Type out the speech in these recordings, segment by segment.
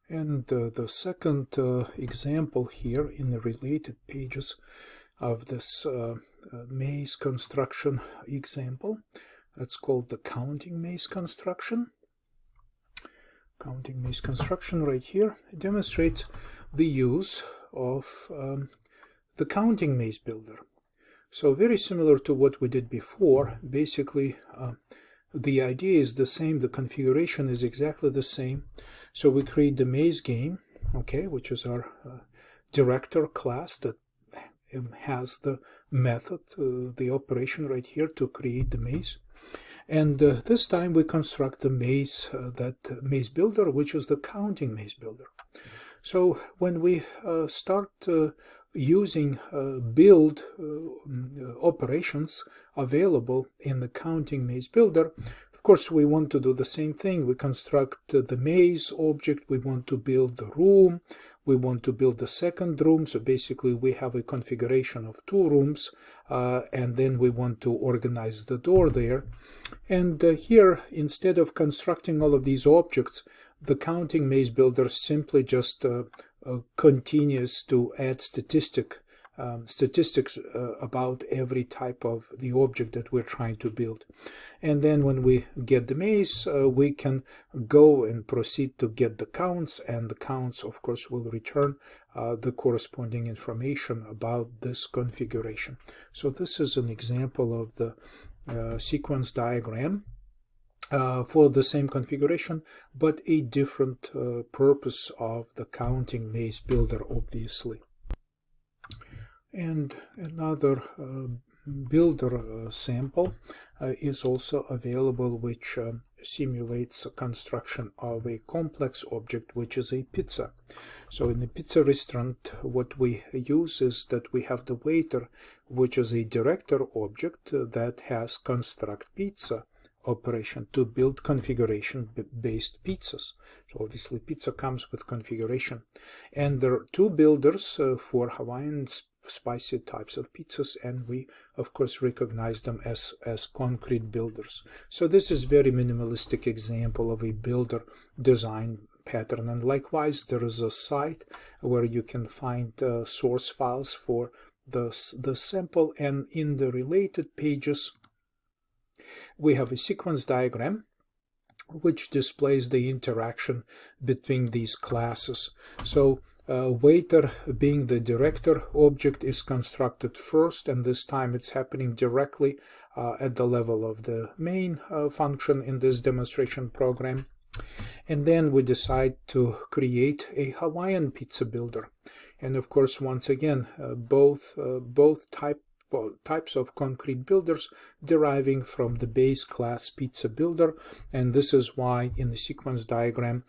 And the second example here in the related pages of this maze construction example, that's called the counting maze construction. Counting maze construction right here, it demonstrates the use of the counting maze builder. So very similar to what we did before. Basically, the idea is the same, the configuration is exactly the same. So we create the maze game, okay, which is our director class that has the method, the operation right here to create the maze. And this time we construct the maze, that maze builder, which is the counting maze builder. So when we start using build operations available in the counting maze builder, of course we want to do the same thing. We construct the maze object, we want to build the room, we want to build the second room. So basically we have a configuration of 2 rooms, and then we want to organize the door there. And here, instead of constructing all of these objects, the counting maze builder simply just continues to add statistics about every type of the object that we're trying to build. And then when we get the maze, we can go and proceed to get the counts, and the counts of course will return the corresponding information about this configuration. So this is an example of the sequence diagram for the same configuration, but a different purpose of the counting maze builder, obviously. And another builder sample is also available, which simulates a construction of a complex object, which is a pizza. So in the pizza restaurant, what we use is that we have the waiter, which is a director object that has construct pizza operation to build configuration-based pizzas. So obviously pizza comes with configuration. And there are 2 builders for Hawaiian spicy types of pizzas, and we of course recognize them as concrete builders. So this is very minimalistic example of a builder design pattern. And likewise, there is a site where you can find source files for the sample, and in the related pages we have a sequence diagram which displays the interaction between these classes. So waiter, being the director object, is constructed first, and this time it's happening directly at the level of the main function in this demonstration program. And then we decide to create a Hawaiian pizza builder. And of course, once again, both types of concrete builders deriving from the base class pizza builder. And this is why in the sequence diagram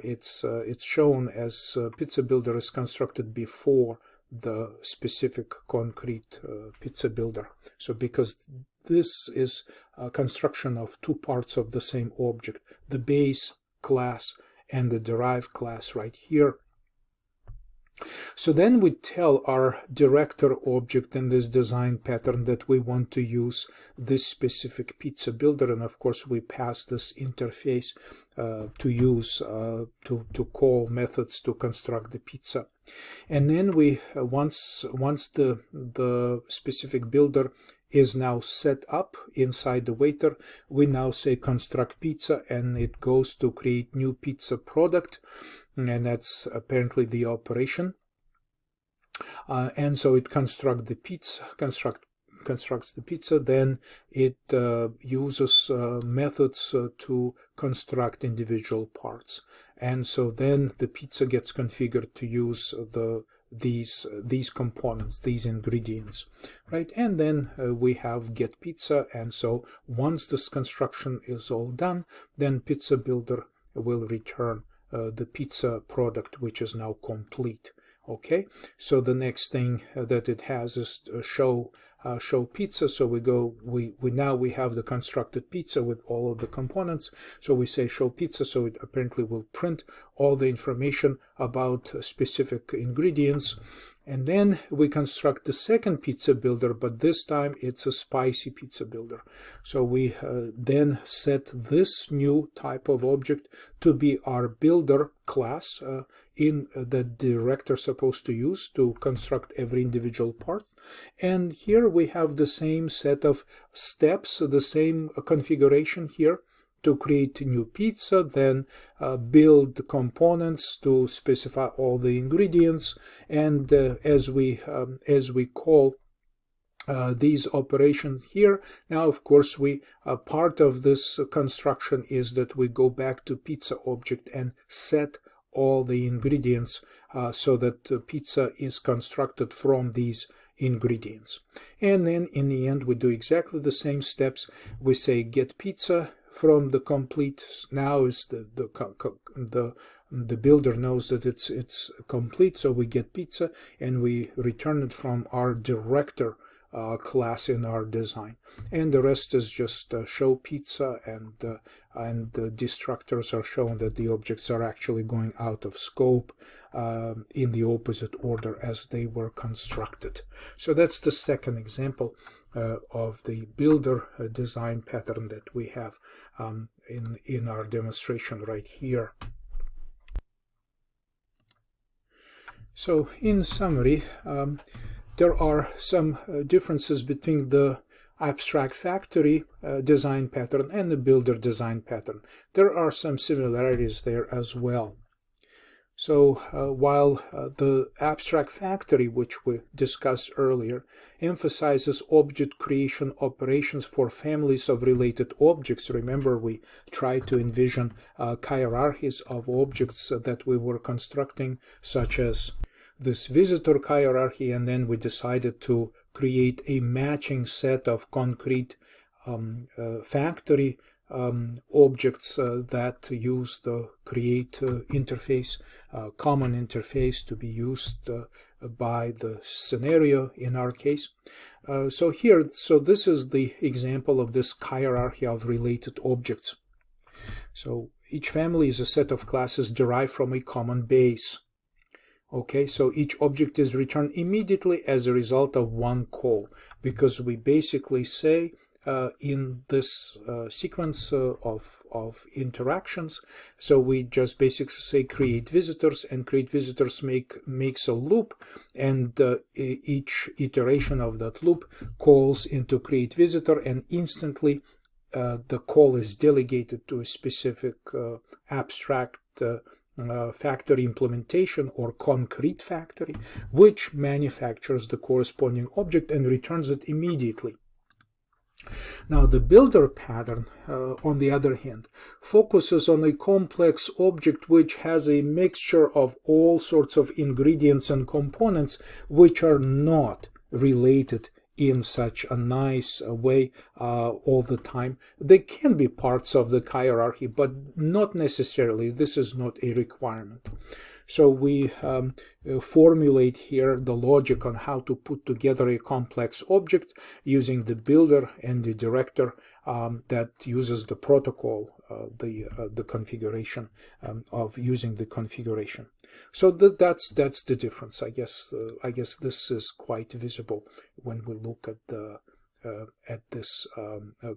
it's shown as pizza builder is constructed before the specific concrete pizza builder. So because this is a construction of 2 parts of the same object, the base class and the derived class right here. So then we tell our director object in this design pattern that we want to use this specific pizza builder, and of course we pass this interface to use to call methods to construct the pizza. And then we once the specific builder is now set up inside the waiter, we now say construct pizza, and it goes to create new pizza product, and that's apparently the operation. And so it constructs the pizza, then it uses methods to construct individual parts, and so then the pizza gets configured to use these components, these ingredients, right? And then we have get pizza, and so once this construction is all done, then pizza builder will return the pizza product, which is now complete. Okay, so the next thing that it has is show pizza. So we have the constructed pizza with all of the components. So we say show pizza, so it apparently will print all the information about specific ingredients And then we construct the second pizza builder, but this time it's a spicy pizza builder. So we then set this new type of object to be our builder class in the director is supposed to use to construct every individual part. And here we have the same set of steps, the same configuration here to create a new pizza, then build components to specify all the ingredients, and as we call these operations here. Now, of course, we part of this construction is that we go back to pizza object and set all the ingredients so that pizza is constructed from these ingredients. And then in the end, we do exactly the same steps. We say get pizza from the complete. Now is the builder knows that it's complete, so we get pizza and we return it from our director class in our design, and the rest is just show pizza, and the destructors are shown that the objects are actually going out of scope in the opposite order as they were constructed. So that's the second example of the builder design pattern that we have in our demonstration right here. So in summary, there are some differences between the abstract factory design pattern and the builder design pattern. There are some similarities there as well. So while the abstract factory, which we discussed earlier, emphasizes object creation operations for families of related objects, remember we tried to envision hierarchies of objects that we were constructing, such as this visitor hierarchy, and then we decided to create a matching set of concrete factory objects that use the create interface, common interface to be used by the scenario in our case. So this is the example of this hierarchy of related objects. So each family is a set of classes derived from a common base. Okay, so each object is returned immediately as a result of one call, because we basically say in this sequence of interactions, so we just basically say create visitors, and create visitors makes a loop, and each iteration of that loop calls into create visitor, and instantly the call is delegated to a specific abstract factory implementation or concrete factory, which manufactures the corresponding object and returns it immediately. Now, the builder pattern, on the other hand, focuses on a complex object which has a mixture of all sorts of ingredients and components which are not related in such a nice way all the time. They can be parts of the hierarchy, but not necessarily. This is not a requirement. So we formulate here the logic on how to put together a complex object using the builder and the director that uses the protocol, the configuration of using the configuration. So that's the difference. I guess this is quite visible when we look at this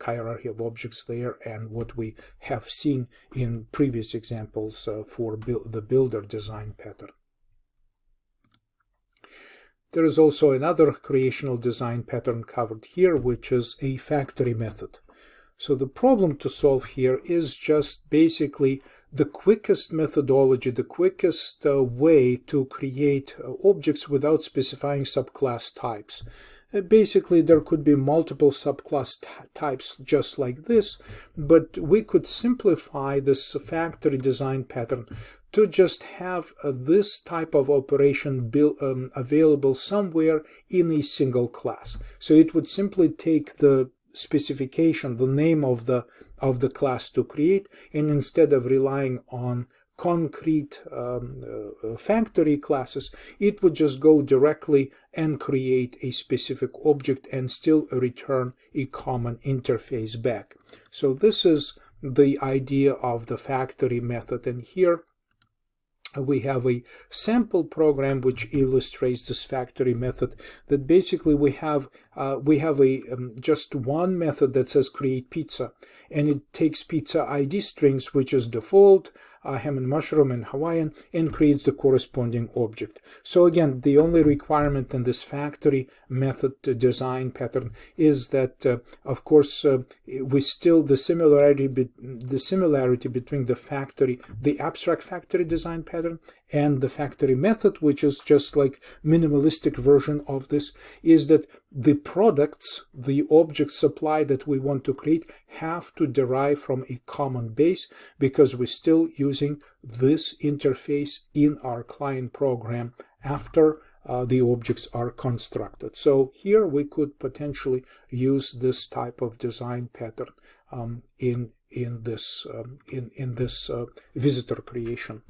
hierarchy of objects there, and what we have seen in previous examples for the builder design pattern. There is also another creational design pattern covered here, which is a factory method. So the problem to solve here is just basically the quickest methodology, the quickest way to create objects without specifying subclass types. Basically, there could be multiple subclass types just like this, but we could simplify this factory design pattern to just have this type of operation available somewhere in a single class. So it would simply take the specification, the name of the class to create, and instead of relying on concrete factory classes, it would just go directly and create a specific object and still return a common interface back. So this is the idea of the factory method, and here we have a sample program which illustrates this factory method, that basically we have just one method that says create pizza, and it takes pizza ID strings, which is default, ham and mushroom and Hawaiian, and creates the corresponding object. So again, the only requirement in this factory method design pattern is that, of course, we still the similarity between the abstract factory design pattern and the factory method, which is just like minimalistic version of this, is that the products, the object supply that we want to create, have to derive from a common base, because we're still using this interface in our client program after the objects are constructed. So here we could potentially use this type of design pattern in this visitor creation.